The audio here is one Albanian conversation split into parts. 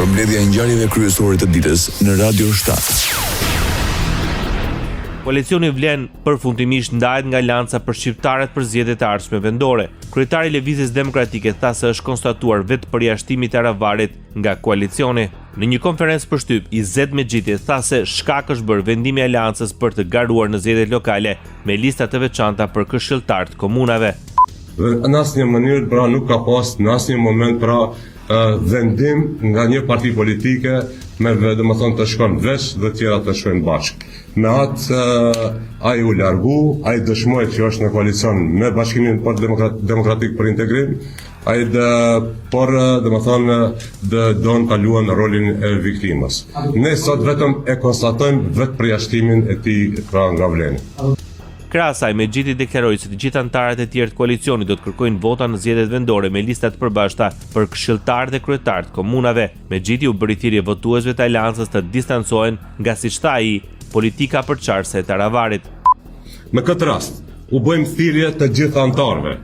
Përmbledhja e ngjarjeve kryesore të ditës në Radio 7. Koalicioni Vlen përfundimisht ndahet nga Alianca për shqiptarët për zgjedhjet e ardhshme vendore. Kryetari i Lëvizjes Demokratike tha se është konstatuar vetë përjashtimi i Taravarit nga koalicioni. Në një konferencë përshtyp, Izet Mexhiti tha se shkak është bërë vendimi i Aleancës për të garuar në zgjedhjet lokale me lista të veçanta për këshilltarët komunave. Në asnjë mënyrë nuk ka pas në asnjë moment vendim nga një parti politike me të shkon veç dhe tjera të shkojnë bashkë. Me atë ai u largu, ai dëshmoi që është në koalicion me Bashkimin Demokratik për Integrim, ai don ta luajë rolin e viktimës. Ne sot vetëm e konstatojmë vetë përjashtimin e tij nga Vleni. Krahas asaj, Mexhiti deklaroi se të gjithë anëtarët e tjerë të koalicionit do të kërkojnë vota në zgjedhjet vendore me lista të përbashkëta për këshilltarët dhe kryetarët komunave. Mexhiti u bëri thirrje votuesve të Aleancës të distancohen nga, siç tha ai, politika përçarëse e Taravarit. Me këtë rast, u bëjmë thirrje të gjithë anëtarëve,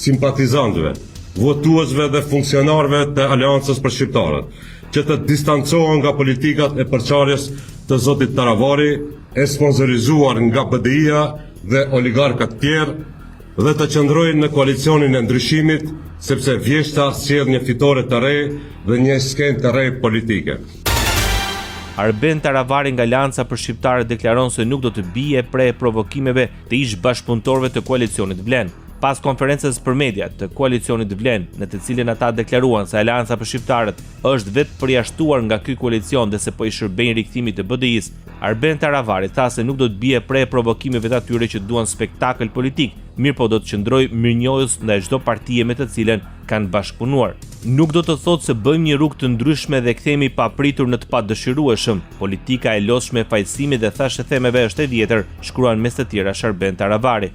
simpatizantëve, votuesve dhe funksionarëve të Aleancës për shqiptarët, që të distancohen nga politikat e përçarjes të zotit Taravari, e sponsorizuar nga BDI-a dhe oligarkat tjerë, dhe të qëndrojnë në koalicionin e ndryshimit, sepse vjeshta sjell një fitore të re dhe një skenë të re politike. Arben Taravari nga Alianca për shqiptarët deklaron se nuk do të bie pre provokimeve të ish bashkëpunëtorëve të koalicionit Vlen. Pas konferencës për media të koalicionit Vlen, në të cilën ata deklaruan se Alianca për shqiptarët është vetë përjashtuar nga ky koalicion dhe se po i shërbejnë rikthimit të BDI-s, Arben Taravari tha se nuk do të bie pre provokimeve të atyre që duan spektakël politik, mirë po do të qëndroj mirënjohës ndaj çdo partie me të cilën kanë bashkëpunuar. Nuk do të thotë se bëjmë një rrugë të ndryshme dhe kthehemi papritur në të padëshirueshëm. Politika e lodhshme e fajësimit dhe thashëthemeve është e vjetër, shkruan mes të tjerash Arben Taravari.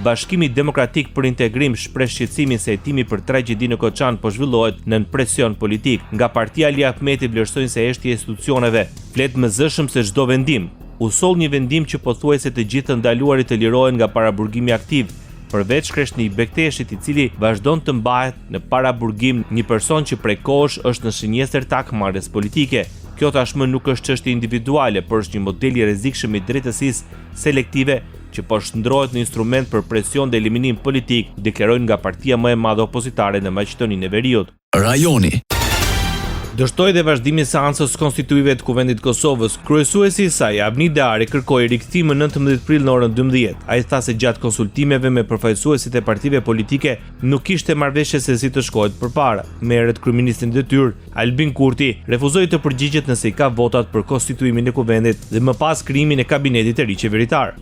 Bashkimi Demokratik për Integrim shpreh shqetësimin se hetimi për tragjedi në Koçan po zhvillohet nën presion politik. Nga partia Ali Ahmeti vlerësojnë se është e institucioneve. Flet më zëshëm se çdo vendim. U soll një vendim që pothuajse të gjithë të ndaluarit të lirohen nga paraburgimi aktiv. Përveç Kreshni Bekteshit, i cili vazhdon të mbahet në paraburgim, një person që prej kohësh është në shënjestër të akmarrjes politike. Kjo tashmë nuk është çështje individuale, por është një model i rrezikshëm i drejtësisë selektive që po shndrohet në instrument për presion dhe eliminim politik, deklarojnë nga partia më e madhe opozitare në Maqedoninë e Veriut. Rajoni. Dështoi dhe vazhdimin e seancës konstituive të Kuvendit të Kosovës. Kryesuesi i saj, Avni Deari, kërkoi rikthimin 19 prill në orën 12. Ai tha se gjatë konsultimeve me përfaqësuesit e partive politike nuk kishte marrëveshje se si të shkohet përpara. Merret kryeministri në detyrë, Albin Kurti, refuzoi të përgjigjet nëse i ka votat për konstituimin e kuvendit dhe më pas krijimin e kabinetit të ri qeveritar.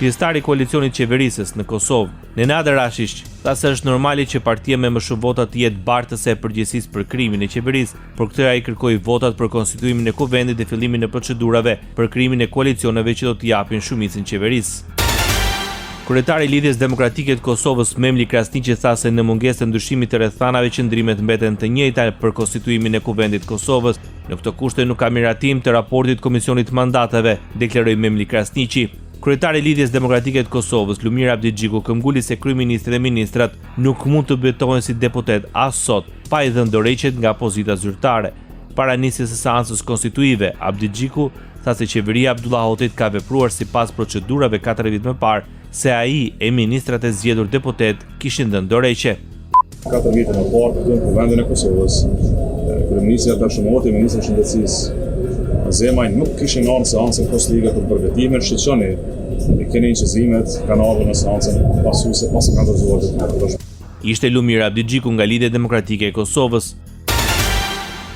Pjesëtari i koalicionit qeverisës në Kosovë, Nenad Rashish, tha se është normale që partia me më shumë vota të jetë bartëse e përgjegjësisë për krijimin e qeverisë. Por këtë ai kërkoi votat për konstituimin e kuvendit dhe fillimin e procedurave për krijimin e koalicioneve që do të japin shumicën qeverisë. Kryetari i Lidhjes Demokratike të Kosovës, Memli Krasniqi, tha se në mungesë të ndryshimit të rrethanave qëndrimet mbeten të njëjta për konstituimin e kuvendit të Kosovës. Në këtë kushte nuk ka miratim të raportit Komisionit Mandateve, deklaroi Memli Krasniqi. Kryetari i Lidhjes Demokratike të Kosovës, Lumir Abdigjiku, këmbguli se kryeministri dhe ministrat nuk mund të betohen si deputet as sot, pa i dhënë dorëheqjet nga pozita zyrtare. Para nisjes së seancës konstituive, Abdigjiku tha se qeveria Abdullah Hoxhit ka vepruar sipas procedurave 4 vite më parë, se ai e ministrat e zgjedhur deputet kishin dhënë dorëheqje. 4 vite më parë në Kuvendin e Kosovës, kryeministri Atash Moti, ministri i Shëndetësisë, Zemaj nuk kishin nërë në seancën konstitutive për përvetimin, shqetësoni, e keni inqizimet, kanë ardhur në seancën pasuese pasi kanë dorëzuar deputetët. Ishte Lumir Abdigjiku nga Lidhja Demokratike e Kosovës.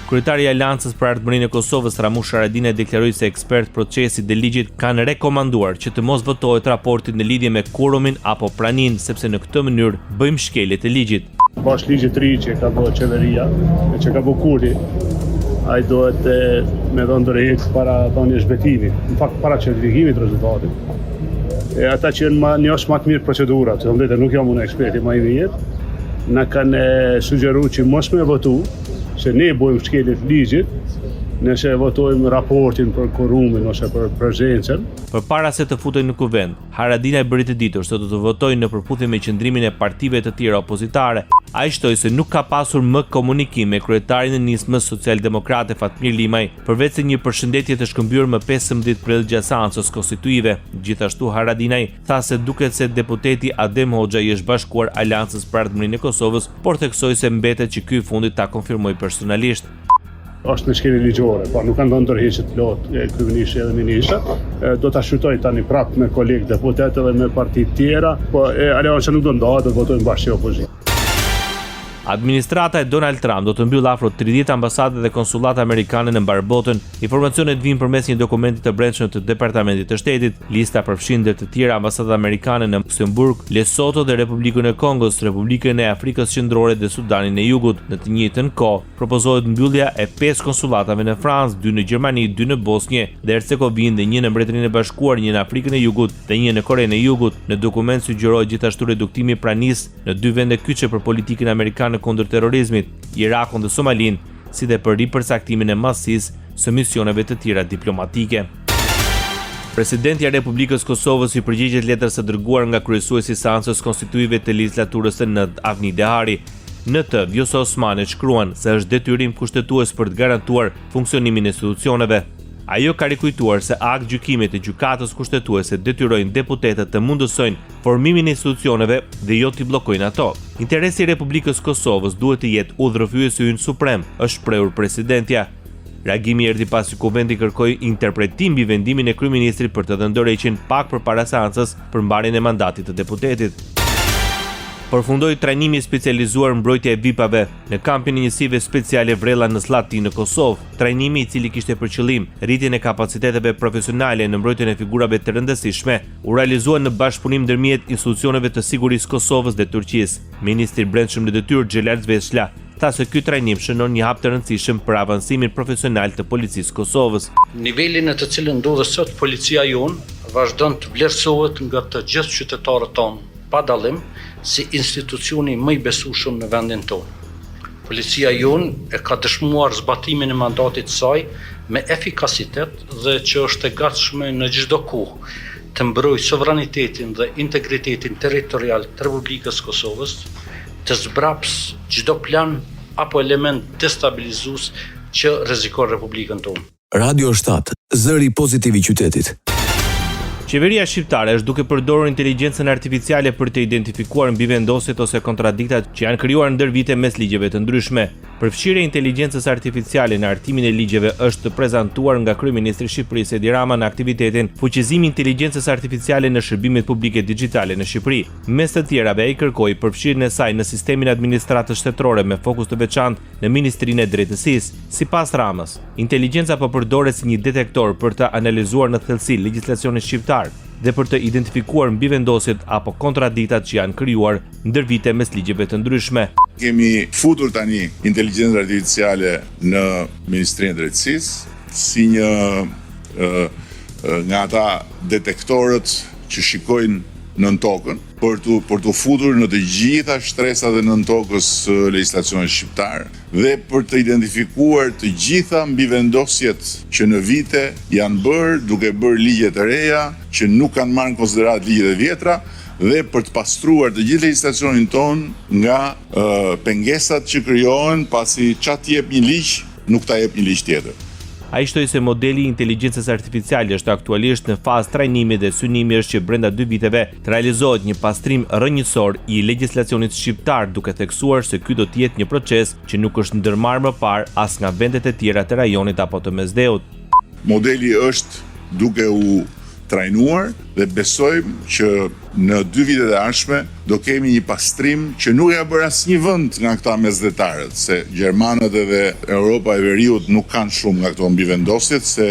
Kryetari i Aleancës për Ardhmërinë e Kosovës, Ramush Haradinaj, deklaroi se ekspert procesit dhe ligjit kanë rekomanduar që të mos votohet raporti në lidhje me quorumin apo praninë, sepse në këtë mënyrë bëjmë shkelje të ligjit. Bash ligjit të ri që ka bërë qeveria, që ka bërë Kurti, ai dohet me dhënë dorëheqje para dhënies zhbetimit, në fakt para certifikimit të rezultatit. Ata që janë më të mirë procedurat, që thonë nuk jam unë eksperti më i mirë, na kanë sugjeruar që mos më votu, se ne bëjmë shkelje të ligjit Nëse votojmë raportin për korumin ose për prezencën. Përpara se të futej në kuvend, Haradinaj bëri të ditur se do të votojë në përputhje me qëndrimin e partive të tjera opozitare. Ai shtoi se nuk ka pasur më komunikim me kryetarin e nismës socialdemokrate Fatmir Limaj, përveç se një përshëndetje të shkëmbyer më 15 prill gjatë seancës konstituive. Gjithashtu Haradinaj tha se duket se deputeti Adem Hoxha i është bashkuar Aleancës për Ardhmërinë e Kosovës, por theksoi se mbetet që ky i fundit ta konfirmoi personalisht. Është në shkelje ligjore, po nuk kanë dhënë ndërheqje të lotë kryeministri edhe ministrat. Do ta shqyrtoj tani prapë me kolegë deputetë dhe me parti tjera, po Aleanca nuk do ndahet, do të votojnë bashkë si opozitë. Administrata e Donald Trump do të mbyll afro 30 ambasade dhe konsullata amerikane në mbar botën. Informacionet vijnë përmes një dokumenti të brendshëm të Departamentit të Shtetit. Lista përfshin ndër të tjera ambasadat amerikane në Luksemburg, Lesotho dhe Republikën e Kongos, Republikën e Afrikës Qendrore dhe Sudanin e Jugut. Në të njëjtën kohë, propozohet mbyllja e 5 konsullatave në Francë, 2 në Gjermani, 2 në Bosnjë dhe Hercegovinë dhe 1 në Mbretërinë e Bashkuar, 1 në Afrikën e Jugut dhe 1 në Korenë e Jugut. Në dokument sugjerohet gjithashtu reduktimi i pranisë në 2 vende kyçe për politikën amerikane kundër terrorizmit, Irakun dhe Somalinë, si dhe për ripërcaktimin e masisë së misioneve të tjera diplomatike. Presidenti i Republikës Kosovës i përgjigjet letrës së dërguar nga kryesuesi i seancës konstituive të legjislaturës së 9 Avni Dehari. Në të, Vjosa Osmani shkruan se është detyrim kushtetues për të garantuar funksionimin e institucioneve. Ajo ka rikujtuar se akt gjykimit e gjykatës kushtetuese detyrojnë deputetët të mundësojnë formimin e institucioneve dhe jo t'i bllokojnë ato. Interesi i Republikës Kosovës duhet të jetë udhërrëfyesi ynë suprem, është shprehur presidentja. Reagimi erdhi pasi kuvendi kërkoi interpretim mbi vendimin e kryeministrit për të dhënë dorëheqjen pak përpara seancës për mbarjen e mandatit të deputetit. Përfundoi trajnimi specializuar mbrojtja e VIP-ave në kampin e njësive speciale Vrella në Zlatin në Kosovë. Trajnimi i cili kishte për qëllim rritjen e kapaciteteve profesionale në mbrojtjen e figurave të rëndësishme u realizua në bashkëpunim ndërmjet institucioneve të sigurisë Kosovës dhe Turqisë. Ministri i Brendshëm në detyrë Xhelal Zveshla tha se ky trajnim shënon një hap të rëndësishëm për avancimin profesional të policisë Kosovës. Nivelin në të cilën ndodhet sot policia jonë vazhdon të vlerësohet nga të gjithë qytetarët tonë, pa dallim, si institucioni më i besueshëm në vendin tonë. Policia jonë e ka dëshmuar zbatimin e mandatit saj me efikasitet dhe që është e gatshme në çdo kohë të mbrojë sovranitetin dhe integritetin territorial të Republikës Kosovës, të zbraps çdo plan apo element destabilizues që rrezikon Republikën tonë. Radio 7, zëri pozitiv i qytetit. Qeveria shqiptare është duke përdorur inteligjencën artificiale për të identifikuar mbivendosjet ose kontradiktat që janë krijuar ndër vite mes ligjeve të ndryshme. Përfshirja e inteligjencës artificiale në hartimin e ligjeve është prezantuar nga kryeministri i Shqipërisë Edi Rama në aktivitetin Fuqizimi i inteligjencës artificiale në shërbimet publike digjitale në Shqipëri. Mes të tjerave, ai kërkoi përfshirjen e saj në sistemin e administratës shtetërore me fokus të veçantë në Ministrinë e Drejtësisë. Sipas Ramës, inteligjenca po përdoret si një detektor për të analizuar në thellësi legjislacionin shqiptar dhe për të identifikuar mbivendosjet apo kontradiktat që janë krijuar ndër vite mes ligjeve të ndryshme. Kemi futur tani inteligjencën artificiale në Ministrinë e Drejtësisë si një nga ata detektorët që shikojnë nën tokën për të futur në të gjitha shtresat e nën tokës legjislacionit shqiptar dhe për të identifikuar të gjitha mbivendosjet që në vite janë bërë duke bërë ligje të reja që nuk kanë marrë në konsiderat ligjet e vjetra dhe për të pastruar të gjithë legjislacionin ton nga pengesat që krijohen pasi çat jep një ligj nuk ta jep një ligj tjetër. Ai shtoi se modeli i inteligjencës artificiale është aktualisht në fazë trajnimi dhe synimi është që brenda 2 viteve të realizohet një pastrim rrënjësor i legjislacionit shqiptar, duke theksuar se ky do të jetë një proces që nuk është ndërmarrë më parë as nga vendet e tjera të rajonit apo të Mesdheut. Modeli është duke u trajnuar dhe besojmë që në 2 vitet e ardhshme do kemi një pastrim që nuk ka bërë asnjë vend nga këta mesdhetarët, se gjermanët edhe Europa e Veriut nuk kanë shumë nga këto mbivendosjet, se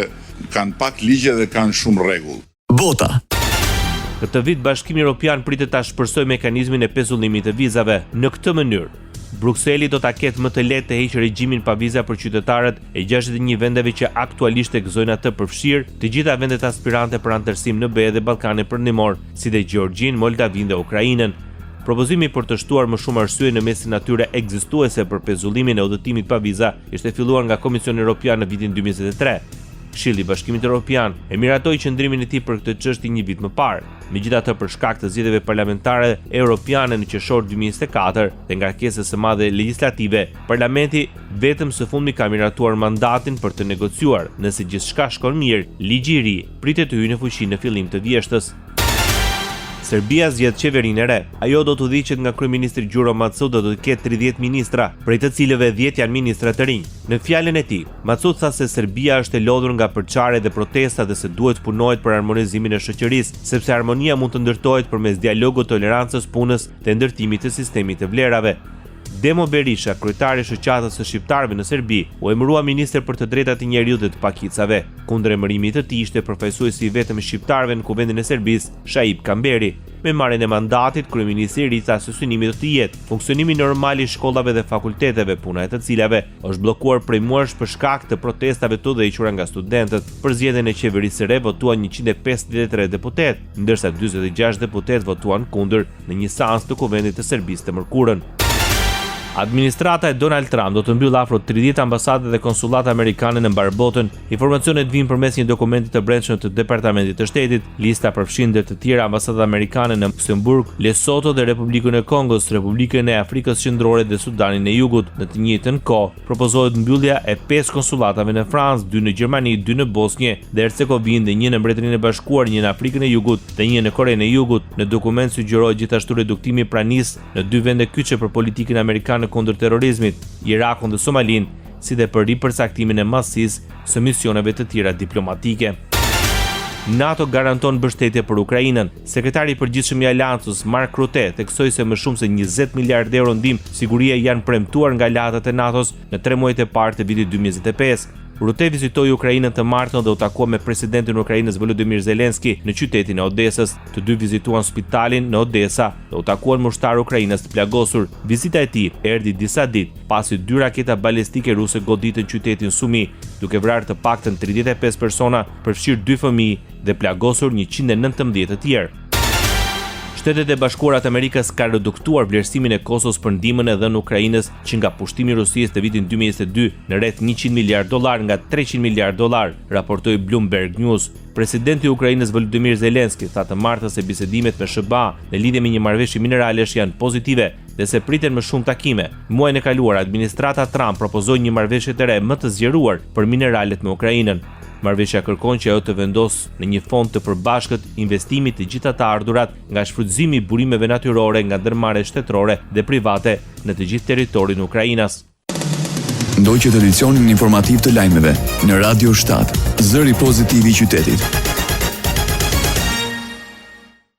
kanë pak ligje dhe kanë shumë rregull. Bota. Këtë vit Bashkimi Evropian pritet ta shpërsojë mekanizmin e pezullimit të vizave. Në këtë mënyrë, Brukseli do ta ketë më të lehtë të heqë regjimin pa viza për qytetarët e 61 vendeve që aktualisht e gëzojnë atë përfshirë të gjitha vendet aspirante për anëtarësim në BE dhe Ballkanin Perëndimor, si dhe Gjeorgjinë, Moldavinë dhe Ukrainën. Propozimi për të shtuar më shumë arsye në mesin atyre ekzistuese për pezullimin e udhëtimit pa viza ishte filluar nga Komisioni Evropian në vitin 2023. Këshilli i Bashkimit Evropian e miratoi qëndrimin e tij për këtë çështje një vit më parë. Megjithatë, për shkak të zgjedhjeve parlamentare europiane në qershor 2024 dhe ngarkesës së madhe legjislative, Parlamenti vetëm së fundmi ka miratuar mandatin për të negociuar. Nëse gjithçka shkon mirë, ligji i ri pritet të hyjë në fuqi në fillim të vjeshtës. Serbia zgjedh qeverinë e re. Ajo do të udhëhiqet nga kryeministri Gjuro Macud dhe do të ketë 30 ministra, prej të cilëve 10 janë ministra të rinj. Në fjalën e tij, Macud tha se Serbia është e lodhur nga përçarje dhe protesta dhe se duhet punohet për harmonizimin e shoqërisë, sepse harmonia mund të ndërtohet përmes dialogut, tolerancës, punës dhe ndërtimit të sistemit të vlerave. Demo Berisha, kryetari i shoqatës së shqiptarëve në Serbi, u emërua ministër për të drejtat e njeriut dhe të pakicave. Kundër emërimit të tij ishte përfaqësuesi i vetëm i shqiptarëve në Kuvendin e Serbisë, Shaib Kamberi. Me marrjen e mandatit, kryeministri i ri tha se synimi do të jetë funksionimi normal i shkollave dhe fakulteteve, puna e të cilave është bllokuar prej muajsh për shkak të protestave të udhëhequra nga studentët. Për zgjedhjen e qeverisë së re votuan 153 deputet, ndërsa 46 deputet votuan kundër në një seancë të Kuvendit të Serbisë të mërkurën. Administrata e Donald Trump do të mbyll afro 30 ambasade dhe konsullate amerikane në mbar botën. Informacionet vijnë përmes një dokumenti të brendshëm të Departamentit të Shtetit. Lista përfshin ndër të tjera ambasadat amerikane në Luksemburg, Lesotho dhe Republikën e Kongos, Republikën e Afrikës Qendrore dhe Sudanin e Jugut. Në të njëjtën kohë, propozohet mbyllja e 5 konsullatave në Francë, 2 në Gjermani, 2 në Bosnjë dhe Hercegovinë dhe 1 në Mbretërinë e Bashkuar, 1 në Afrikën e Jugut dhe 1 në Korenë e Jugut. Në dokument sugjerohet gjithashtu reduktimi i pranisë në 2 vende kyçe për politikën amerikane kundër terrorizmit, Irakun dhe Somalinë, si dhe për ripërcaktimin e masisë së misioneve të tjera diplomatike. NATO garanton mbështetje për Ukrainën. Sekretari i përgjithshëm i Aleancës, Mark Rutte, theksoi se më shumë se 20 miliardë euro ndihmë sigurie janë premtuar nga aleatët e NATO-s në 3 muajt e parë të vitit 2025. Rutte vizitoi Ukrainën të martën dhe u takua me presidentin e Ukrainës Volodymyr Zelensky në qytetin e Odesës. Të dy vizituan spitalin në Odesa dhe u takuan mushtarë Ukrainës të plagosur. Vizita e tij erdhi disa ditë pasi 2 raketa balistike ruse goditën qytetin Sumi, duke vrarë të paktën 35 persona, përfshirë 2 fëmijë dhe plagosur 119 të tjerë. Shtetet e Bashkuara të Amerikës ka reduktuar vlerësimin e Kosovës për ndihmën e dhënë Ukrainës që nga pushtimi i Rusisë të vitit 2022 në rreth $100 miliardë nga $300 miliardë, raportoi Bloomberg News. Presidenti i Ukrainës Volodymyr Zelensky tha të martës se bisedimet me SBA në lidhje me një marrëveshje mineralesh janë pozitive dhe se priten më shumë takime. Muajin e kaluar, administrata Trump propozoi një marrëveshje të re më të zgjeruar për mineralet me Ukrainën. Marrëveshja kërkon që ajo të vendosë në një fond të përbashkët investimit të gjitha të ardhurat nga shfrytëzimi i burimeve natyrore nga ndërmarrjet shtetërore dhe private në të gjithë territorin e Ukrainës. Ndoqët edicionin informativ të lajmeve në Radio 7, zëri pozitiv i qytetit.